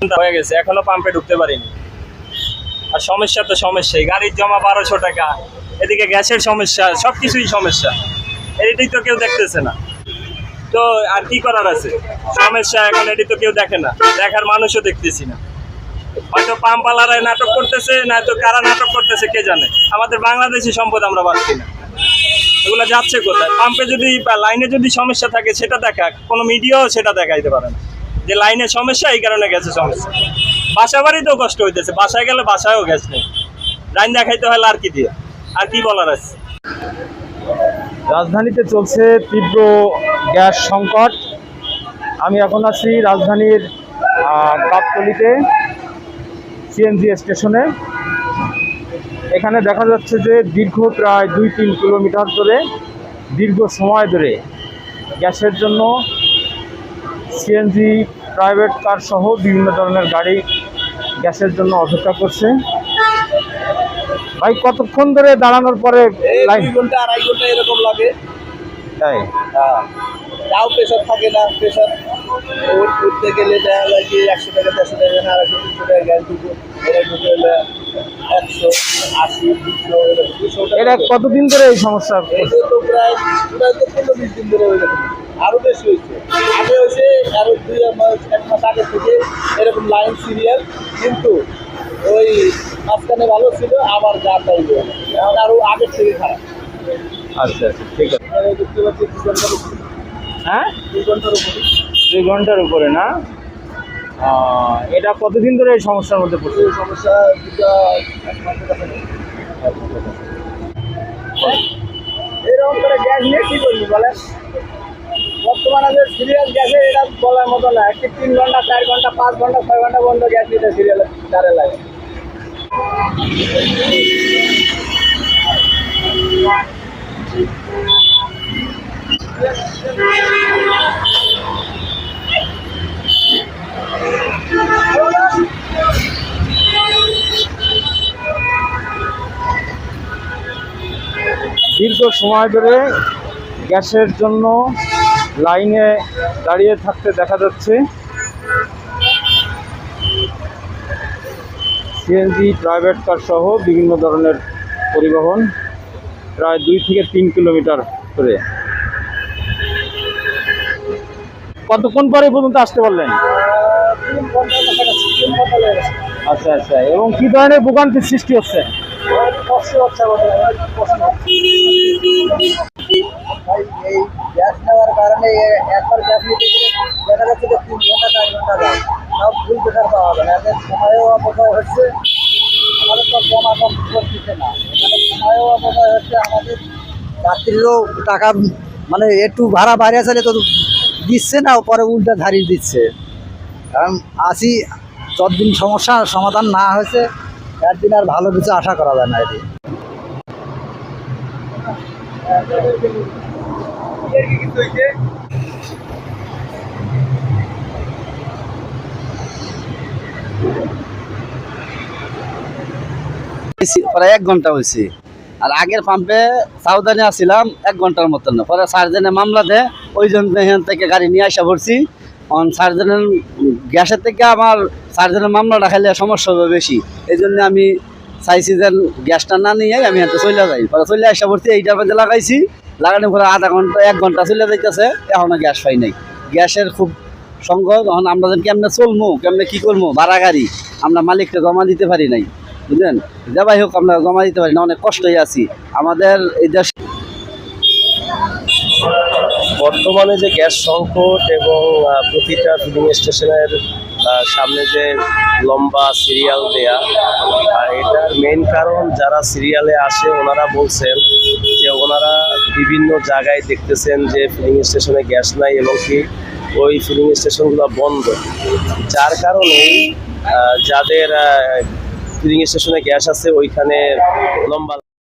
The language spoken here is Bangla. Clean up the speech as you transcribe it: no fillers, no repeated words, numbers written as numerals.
হয়ে গেছে, এখনো পাম্পে ঢুকতে পারিনি। আর সমস্যা তো সমস্যাই, গাড়ির জমা 1200 টাকা, এদিকে গ্যাসের সমস্যা, সবকিছুই সমস্যা। এটাই তো কেউ দেখতেছে না, তো আর কি করার আছে? সমস্যা এখন এটি তো কেউ দেখে না, দেখার মানুষও দেখতেছি না। হয়তো পাম্পওয়ালারাই নাটক করতেছে, না তো কারা নাটক করতেছে কে জানে। আমাদের বাংলাদেশি সম্পদ আমরা পাচ্ছি না, এগুলো যাচ্ছে কোথায়? পাম্পে যদি বা লাইনে যদি সমস্যা থাকে সেটা দেখা, কোনো মিডিয়াও সেটা দেখাইতে পারে না যে লাইনের সমস্যা, এই কারণে গ্যাসের সমস্যা। বাসা বাড়িতেও কষ্ট হইতেছে, বাসায় গেলে বাসায়ও গ্যাস নেই, লাইন দেখাইতে হলে আর কি দিয়ে, আর কি বলার আছে? রাজধানীতে চলছে তীব্র গ্যাস সংকট। আমি এখন আছি রাজধানীর গাবতলীতে সিএনজি স্টেশনে। এখানে দেখা যাচ্ছে যে দীর্ঘ প্রায় 2-3 কিলোমিটার ধরে দীর্ঘ সময় ধরে গ্যাসের জন্য সিএনজি, প্রাইভেট কার সহ বিভিন্ন ধরনের গাড়ি গ্যাসের জন্য অপেক্ষা করছে। ভাই, কতক্ষণ ধরে দাঁড়ানোর পরে? 2 ঘন্টা 2.5 ঘন্টা এরকম লাগে। তাই? তাও প্রেশার থাকে না। প্রেশার উঠতে গেলে দেখা যায় কি 100 টাকা 150 টাকা না 200 টাকা গ্যাস ঢুকে, এটা ঢুকে হলে 180 200 এটা কতদিন ধরে এই সমস্যা? এটা তো প্রায় তো 15-20 দিন ধরে হয়ে যাচ্ছে, আরও বেশি হয়েছে। আগে হয়েছে আরও 1 মাস আগে থেকে এরকম লাইন সিরিয়াল, কিন্তু ওই মাঝখানে ভালো ছিল, আবার যা তাই এখন আরও আগের থেকে খারাপ। আচ্ছা আচ্ছা, ঠিক আছে। দেখতে পাচ্ছি 2 ঘন্টার উপরে। হ্যাঁ, 2 ঘন্টার উপরে। 2 ঘন্টার উপরে না? এটা কতদিন ধরে এই সমস্যার মধ্যে পড়ছে? এই সমস্যা দুটা 1 মাসের কাছে নেই। এরকম করে গ্যাস নিয়ে কী করবি বলেন? বর্তমানে যে সিরিয়াল গ্যাসের এটা বলার মতো না। 3 ঘন্টা 4 ঘন্টা 5 ঘন্টা 6 ঘন্টা বন্ধ গ্যাস নিতে সিরিয়ালে দাঁড়ে লাগে। দীর্ঘ সময় ধরে গ্যাসের জন্য লাইনে দাঁড়িয়ে থাকতে দেখা যাচ্ছে। সিএনজি, প্রাইভেট কার সহ বিভিন্ন ধরনের পরিবহন প্রায় 2 থেকে 3 কিলোমিটার করে। কতক্ষণ পরে পর্যন্ত আসতে পারলেন? 3 ঘন্টার কাছাকাছি, 3 ঘন্টা লেগে গেছে। আচ্ছা আচ্ছা, এবং কি ধরনের ভোগান্তির সৃষ্টি হচ্ছে? কষ্ট হচ্ছে আমাদের, কষ্ট হচ্ছে। ভাই, এই গ্যাস নেওয়ার কারণে একবার গ্যাস নিতে গেলে দেখা যাচ্ছে যে 3 ঘন্টা 4 ঘন্টা যায়, তাও ফুল প্রেশার পাওয়া যায় না। এদের সময়ও অপচয় হচ্ছে, আমাদের তো জমা কম করতেছে না, এখানে সময়ও অপচয় হচ্ছে। আমাদের যাত্রীরও টাকা মানে একটু ভাড়া বাইরে চলে তো দিচ্ছে না, পরে উল্টা ধারিয়ে দিচ্ছে। কারণ আসি যতদিন সমস্যা সমাধান না হয়েছে, একদিন আর ভালো কিছু আশা করা যায় না। এটি প্রায় 1 ঘন্টা হয়েছে। আর আগের পাম্পে সাবধানে আসছিলাম 1 ঘন্টার মতন, পরে সার্জেনের মামলা দেয়, ওই জন্য এখান থেকে গাড়ি নিয়ে আসা পড়ছি। সার্জেনের গ্যাসের থেকে আমার সার্জেনের মামলাটা খাইলে সমস্যা হবে বেশি, এই জন্য আমি চাইছি যে গ্যাসটা না নিয়ে আমি হাতে চলে যাই। পরে চলে আসা পড়ছি, এইটার মধ্যে লাগাইছি, লাগানোর পরে আধা ঘন্টা 1 ঘন্টা চলে যাইতেছে, এখনও গ্যাস পাই নাই। গ্যাসের খুব সংকট। তখন আমরা কেমনে চলবো, কেমনে কী করবো? ভাড়া গাড়ি, আমরা মালিককে জমা দিতে পারি নাই, বুঝলেন? যাই হোক, আমরা জমা দিতে পারি না, অনেক কষ্টই আছি আমাদের এই দেশ। বর্তমানে যে গ্যাস সংকট এবং প্রতিটা ফিলিং স্টেশনের সামনে যে লম্বা সিরিয়াল দেয়া, এটার মেইন কারণ যারা সিরিয়ালে আসে ওনারা বলছেন যে ওনারা বিভিন্ন জায়গায় দেখতেছেন যে ফিলিং স্টেশনে গ্যাস নাই এবং কি ওই ফিলিং স্টেশনগুলো বন্ধ, যার কারণেই যাদের ফিলিং স্টেশনে গ্যাস আছে ওইখানে লম্বা